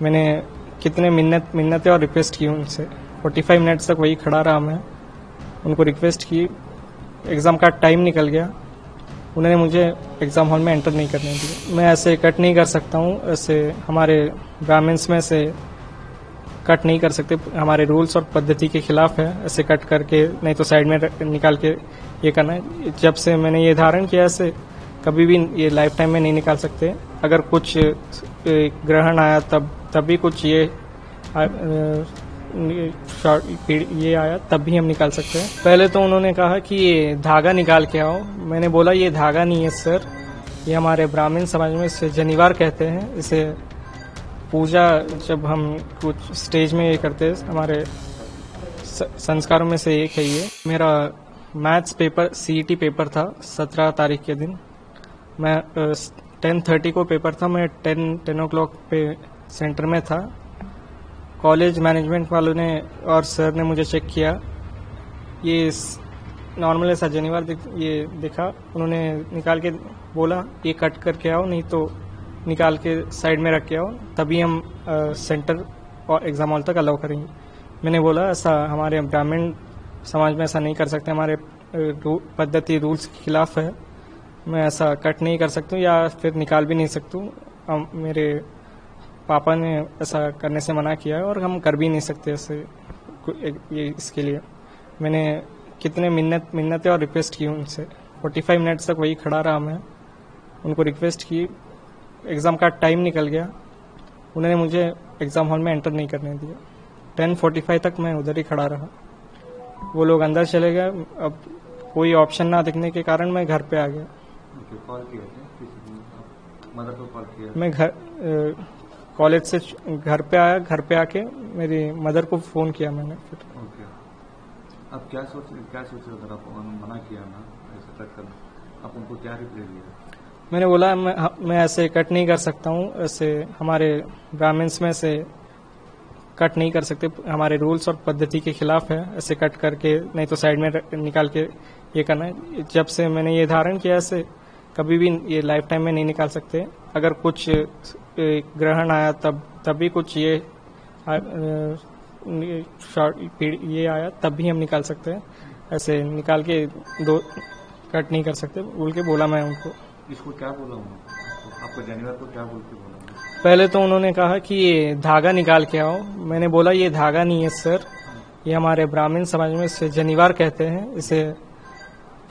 मैंने कितने मिन्नतें और रिक्वेस्ट की उनसे, 45 मिनट्स तक वही खड़ा रहा। मैं उनको रिक्वेस्ट की, एग्ज़ाम का टाइम निकल गया, उन्होंने मुझे एग्ज़ाम हॉल में एंटर नहीं करने दिया। मैं ऐसे कट नहीं कर सकता हूँ, ऐसे हमारे ब्राह्मण्स में से कट नहीं कर सकते, हमारे रूल्स और पद्धति के खिलाफ है ऐसे कट करके, नहीं तो साइड में निकाल के ये करना है। जब से मैंने ये धारण किया, ऐसे कभी भी ये लाइफ टाइम में नहीं निकाल सकते। अगर कुछ ग्रहण आया तब भी कुछ ये आया तब भी हम निकाल सकते हैं। पहले तो उन्होंने कहा कि ये धागा निकाल के आओ। मैंने बोला ये धागा नहीं है सर, ये हमारे ब्राह्मण समाज में इसे जनिवार कहते हैं। इसे पूजा जब हम कुछ स्टेज में ये करते हैं, हमारे संस्कारों में से एक है ये। मेरा मैथ्स पेपर सीईटी पेपर था 17 तारीख के दिन। मैं 10:30 को पेपर था, मैं 10 o'clock पे सेंटर में था। कॉलेज मैनेजमेंट वालों ने और सर ने मुझे चेक किया, ये नॉर्मल ऐसा जनिवार ये दिखा। उन्होंने निकाल के बोला ये कट करके आओ, नहीं तो निकाल के साइड में रख के आओ, तभी हम सेंटर और एग्जाम हॉल तक अलाउ करेंगे। मैंने बोला ऐसा हमारे ब्राह्मण समाज में ऐसा नहीं कर सकते, हमारे पद्धति रूल्स के खिलाफ है। मैं ऐसा कट नहीं कर सकता हूँ या फिर निकाल भी नहीं सकता हूँ। मेरे पापा ने ऐसा करने से मना किया है और हम कर भी नहीं सकते ऐसे। ये इसके लिए मैंने कितने मिन्नतें और रिक्वेस्ट की उनसे, 45 मिनट्स तक वही खड़ा रहा। मैं उनको रिक्वेस्ट की, एग्ज़ाम का टाइम निकल गया, उन्होंने मुझे एग्ज़ाम हॉल में एंटर नहीं करने दिया। 10:45 तक मैं उधर ही खड़ा रहा। वो लोग अंदर चले गए। अब कोई ऑप्शन ना दिखने के कारण मैं घर पे आ गया। मैं कॉलेज से घर पे आया, घर पे आके मेरी मदर को फ़ोन किया मैंने। फिर अब क्या सोच अगर आप मना किया ना ऐसा कट करना, आप उनको क्या रिप्लाई दिया? मैंने बोला मैं ऐसे कट नहीं कर सकता हूँ, ऐसे हमारे ब्राह्मण्स में से कट नहीं कर सकते, हमारे रूल्स और पद्धति के खिलाफ है ऐसे कट करके, नहीं तो साइड में निकाल के ये करना है। जब से मैंने ये धारण किया, ऐसे कभी भी ये लाइफ टाइम में नहीं निकाल सकते। अगर कुछ ग्रहण आया तब भी कुछ ये आया तब भी हम निकाल सकते हैं, ऐसे निकाल के दो कट नहीं कर सकते बोल के बोला मैं उनको। इसको क्या बोला आपको जनिवार को क्या बोल के बोला? पहले तो उन्होंने कहा कि ये धागा निकाल के आओ। मैंने बोला ये धागा नहीं है सर, ये हमारे ब्राह्मण समाज में इसे जनिवार कहते हैं। इसे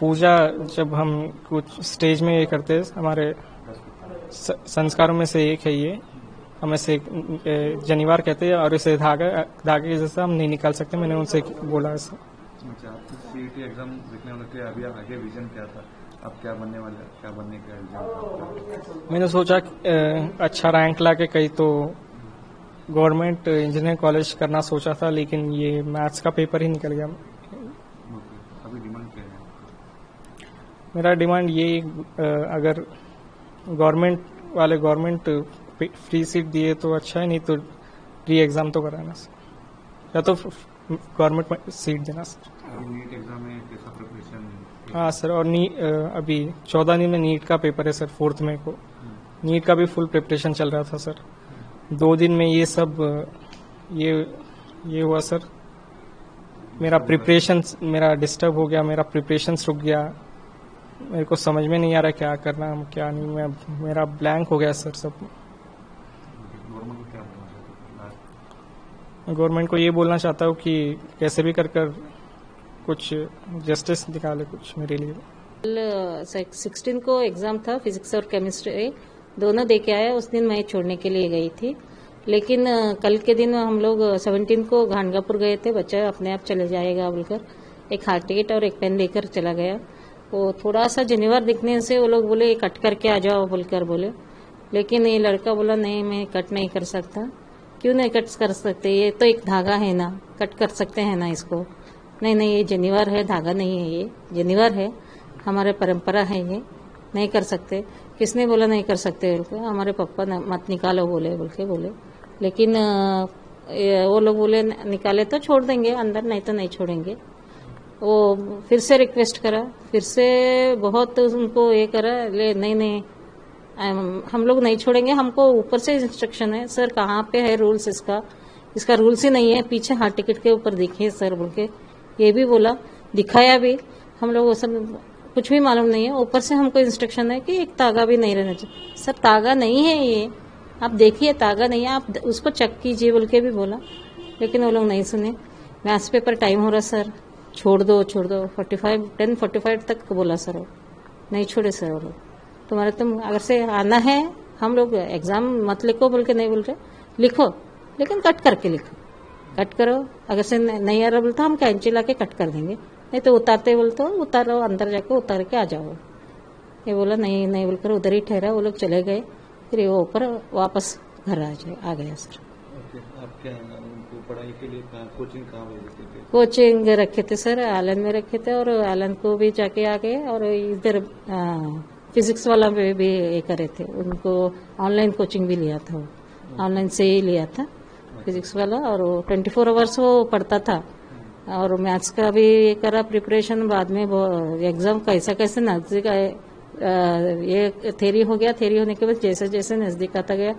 पूजा जब हम कुछ स्टेज में ये करते हैं, हमारे संस्कारों में से एक है ये, हम ऐसे जनिवार कहते हैं और इसे धागे जैसा हम नहीं निकाल सकते। मैंने उनसे बोला ऐसा। सीईटी एग्जाम लिखने वाले थे, अभी आगे विजन क्या था, अब क्या बनने वाले, क्या बनने का एग्जाम? मैंने सोचा अच्छा रैंक लाके कहीं तो गवर्नमेंट इंजीनियरिंग कॉलेज करना सोचा था, लेकिन ये मैथ्स का पेपर ही निकल गया। अभी डिमांड क्या है? मेरा डिमांड ये अगर गवर्नमेंट फ्री सीट दिए तो अच्छा है, नहीं तो री एग्जाम तो कराना सर, या तो गवर्नमेंट सीट देना सर। नीट एग्जाम में कैसा प्रिपरेशन? हाँ सर, और अभी 14 दिन में नीट का पेपर है सर, 4 मई को। नीट का भी फुल प्रिपरेशन चल रहा था सर। 2 दिन में ये सब ये हुआ सर। मेरा डिस्टर्ब हो गया, मेरा प्रिपरेशन रुक गया। मेरे को समझ में नहीं आ रहा क्या करना क्या नहीं, मेरा ब्लैंक हो गया सर सब। गवर्नमेंट को ये बोलना चाहता हूँ कि कैसे भी कर कुछ जस्टिस निकाले कुछ मेरे लिए। 16 को एग्जाम था, फिजिक्स और केमिस्ट्री दोनों दे के आया। उस दिन मैं छोड़ने के लिए गई थी, लेकिन कल के दिन हम लोग 17 को घानगापुर गए थे। बच्चा अपने आप चले जाएगा बोलकर एक हाल टिकट और एक पेन देकर चला गया। वो थोड़ा सा जनिवार दिखने से वो लोग बोले कट करके आ जाओ बोलकर बोले, लेकिन ये लड़का बोला नहीं मैं कट नहीं कर सकता। क्यों नहीं कट कर सकते, ये तो एक धागा है ना, कट कर सकते हैं ना इसको। नहीं ये जनिवार है, धागा नहीं है, ये जनिवार है, हमारे परंपरा है, ये नहीं कर सकते। किसने बोला नहीं कर सकते बोल के? हमारे पापा मत निकालो बोले बोले, लेकिन वो लोग बोले निकाले तो छोड़ देंगे अंदर, नहीं तो नहीं छोड़ेंगे। वो फिर से रिक्वेस्ट करा, फिर से बहुत उनको ये करा, ले नहीं हम लोग नहीं छोड़ेंगे, हमको ऊपर से इंस्ट्रक्शन है सर, कहाँ पे है रूल्स इसका रूल्स ही नहीं है, पीछे हाँ टिकट के ऊपर देखिए सर बोल के ये भी बोला, दिखाया भी। हम लोग वो सब कुछ भी मालूम नहीं है, ऊपर से हमको इंस्ट्रक्शन है कि एक तागा भी नहीं रहना चाहिए। सर तागा नहीं है ये, आप देखिए तागा नहीं है, आप उसको चेक कीजिए बोल के भी बोला, लेकिन वो लोग नहीं सुने। मैथ्स पेपर टाइम हो रहा सर, छोड़ दो 10:45 तक बोला सर, वो नहीं छोड़े सर वो लोग। तुम्हारे तुम अगर से आना है, हम लोग एग्जाम मत लिखो बोल के नहीं बोल रहे, लिखो लेकिन कट करके लिखो, कट करो। अगर से नहीं आ रहा बोलते हम कैंची ला के कट कर देंगे, नहीं तो उतारते बोलते उतारो, अंदर जाके उतार के आ जाओ। ये बोला नहीं बोलकर उधर ही ठहरा, वो लोग चले गए। फिर वो ऊपर वापस घर आ गया सर। आप क्या उनको पढ़ाई के लिए कोचिंग कहाँ भेजते थे? कोचिंग रखे थे सर, आलन में रखे थे, और आलन को भी जाके आ गए, और इधर फिजिक्स वाला में भी ये करे थे, उनको ऑनलाइन कोचिंग भी लिया था, ऑनलाइन से ही लिया था फिजिक्स वाला, और 24 आवर्स वो पढ़ता था। और मैथ्स का भी ये करा प्रिपरेशन, बाद में वो एग्जाम कैसे नजदीक आए, ये थ्योरी हो गया, थ्योरी होने के बाद जैसे जैसे नजदीक आता गया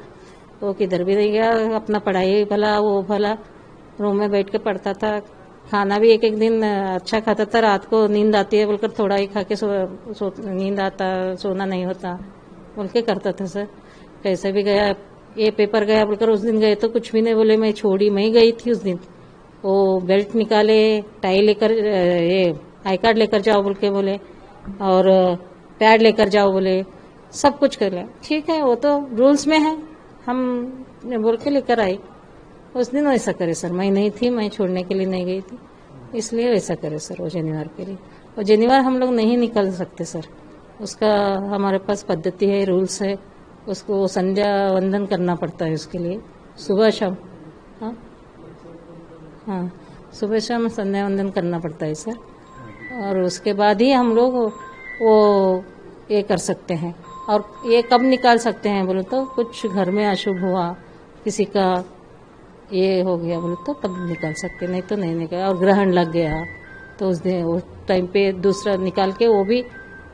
वो किधर भी नहीं गया, अपना पढ़ाई भला वो भला रूम में बैठ के पढ़ता था। खाना भी एक दिन अच्छा खाता था, रात को नींद आती है बोलकर थोड़ा ही खा के नींद आता, सोना नहीं होता बोल के करता था सर। कैसे भी गया, ये पेपर गया बोलकर उस दिन गए तो कुछ भी नहीं बोले, मैं छोड़ी, मैं गई थी उस दिन। वो बेल्ट निकाले, टाई लेकर, ये आई कार्ड लेकर जाओ बोल के बोले, और पैड लेकर जाओ बोले, सब कुछ कर लिया। ठीक है, वो तो रूल्स में है, हम बोल के लेकर आई। उस दिन वैसा करे सर, मैं नहीं थी, मैं छोड़ने के लिए नहीं गई थी, इसलिए वैसा करे सर वो शनिवार के लिए। और शनिवार हम लोग नहीं निकल सकते सर, उसका हमारे पास पद्धति है, रूल्स है, उसको संध्या वंदन करना पड़ता है उसके लिए, सुबह शाम। हाँ, सुबह शाम संध्या वंदन करना पड़ता है सर, और उसके बाद ही हम लोग वो ये कर सकते हैं। और ये कब निकाल सकते हैं बोले तो कुछ घर में अशुभ हुआ, किसी का ये हो गया बोले तो तब निकाल सकते, नहीं तो नहीं निकाल। और ग्रहण लग गया तो उस दिन उस टाइम पे दूसरा निकाल के, वो भी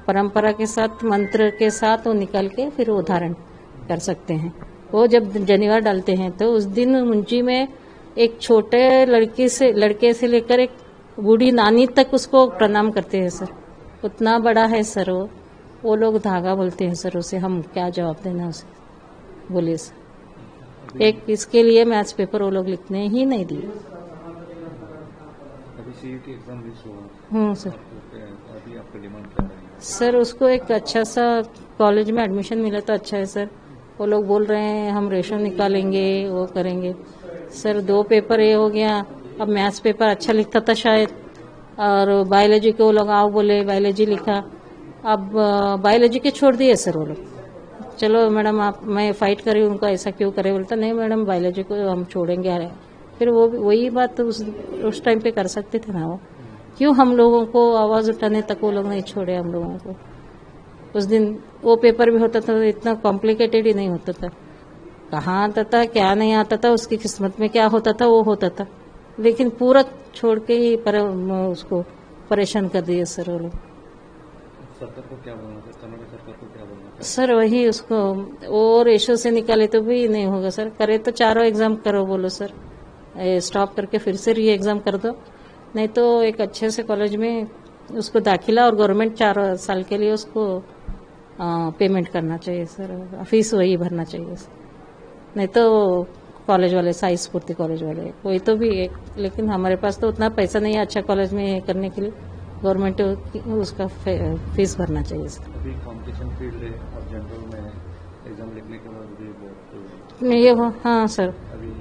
परंपरा के साथ मंत्र के साथ वो निकाल के फिर वो धारण कर सकते हैं। वो जब जनिवार डालते हैं तो उस दिन मुंजी में एक छोटे लड़के से लेकर एक बूढ़ी नानी तक उसको प्रणाम करते हैं सर, उतना बड़ा है सर वो लोग धागा बोलते हैं सर उसे, हम क्या जवाब देना उसे, बोलिए सर। एक इसके लिए मैथ्स पेपर वो लोग लिखने ही नहीं दिए। अभी सीईटी एग्जाम भी हुआ सर। अभी आपका डिमांड क्या है? सर उसको एक अच्छा सा कॉलेज में एडमिशन मिला तो अच्छा है सर। वो लोग बोल रहे हैं हम रेशो निकालेंगे, वो करेंगे सर। 2 पेपर ये हो गया, अब मैथ्स पेपर अच्छा लिखता था शायद, और बायोलॉजी के वो लोग आओ बोले, बायोलॉजी लिखा, अब बायोलॉजी के छोड़ दिए सर वो लोग। चलो मैडम आप, मैं फाइट करी उनको, ऐसा क्यों करे, बोलता नहीं मैडम बायोलॉजी को हम छोड़ेंगे आ रहे। फिर वो वही बात उस टाइम पे कर सकते थे ना, वो क्यों हम लोगों को आवाज उठाने तक वो लोग नहीं छोड़े हम लोगों को। उस दिन वो पेपर भी होता था, इतना कॉम्प्लिकेटेड ही नहीं होता था, कहाँ आता था क्या नहीं आता था, उसकी किस्मत में क्या होता था वो होता था, लेकिन पूरा छोड़ के ही उसको परेशान कर दिए सर वो लोग। सरकार को क्या बोलना है? सरकार को क्या बोलना है? सर वही उसको वो रेशो से निकाले तो भी नहीं होगा सर, करे तो 4 एग्जाम करो बोलो सर, स्टॉप करके फिर से री एग्जाम कर दो, नहीं तो एक अच्छे से कॉलेज में उसको दाखिला, और गवर्नमेंट 4 साल के लिए उसको पेमेंट करना चाहिए सर, फीस वही भरना चाहिए सर। नहीं तो कॉलेज वाले, साई स्फूर्ति कॉलेज वाले, कोई तो भी एक, लेकिन हमारे पास तो उतना पैसा नहीं है अच्छा कॉलेज में करने के लिए, गवर्नमेंट उसका फीस भरना चाहिए सर। अभी कंपटीशन फील्ड है, अब जनरल में एग्जाम लिखने के बाद भी बहुत ये हाँ सर। अभी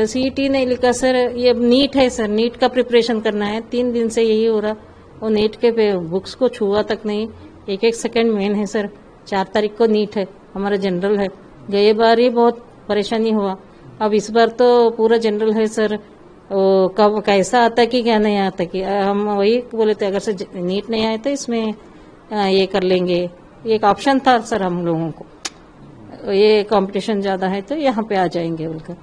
सीईटी नहीं लिखा सर, ये अब नीट है सर, नीट का प्रिपरेशन करना है, 3 दिन से यही हो रहा, और नीट के बुक्स को छुआ तक नहीं, एक सेकंड मेन है सर, 4 तारीख को नीट है, हमारा जनरल है। गए बार ही बहुत परेशानी हुआ, अब इस बार तो पूरा जनरल है सर, कब कैसा आता कि क्या नहीं आता कि हम वही बोले थे, अगर से नीट नहीं आए तो इसमें ये कर लेंगे, एक ऑप्शन था सर हम लोगों को, ये कंपटीशन ज्यादा है तो यहाँ पे आ जाएंगे बोलकर,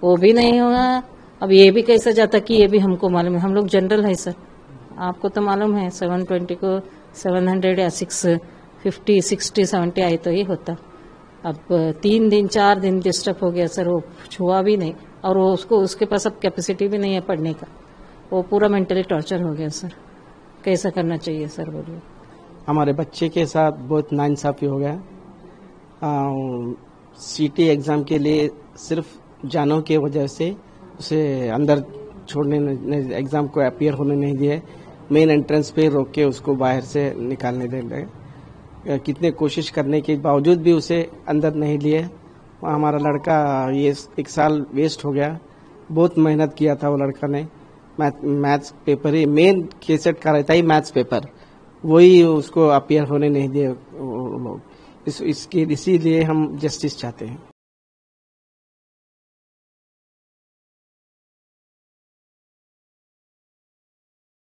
वो भी नहीं हुआ। अब ये भी कैसा जाता कि ये भी हमको मालूम है, हम लोग जनरल है सर, आपको तो मालूम है 720 को 700 या 6 50, 60, 70 आई तो ये होता। अब 3 दिन 4 दिन डिस्टर्ब हो गया सर, वो छुआ भी नहीं और वो उसके पास अब कैपेसिटी भी नहीं है पढ़ने का, वो पूरा मेंटली टॉर्चर हो गया सर। कैसा करना चाहिए सर बोलिए। हमारे बच्चे के साथ बहुत नाइंसाफी हो गया। सीटी एग्ज़ाम के लिए सिर्फ जानों की वजह से उसे अंदर छोड़ने एग्ज़ाम को अपीयर होने नहीं दिए, मेन एंट्रेंस पे रोक के उसको बाहर से निकालने दे रहे। कितने कोशिश करने के बावजूद भी उसे अंदर नहीं लिए। हमारा लड़का ये 1 साल वेस्ट हो गया। बहुत मेहनत किया था वो लड़का ने। मैथ्स पेपर ही मेन केसेट का रहता ही मैथ्स पेपर, वही उसको अपीयर होने नहीं दिए वो लोग। इसीलिए हम जस्टिस चाहते हैं।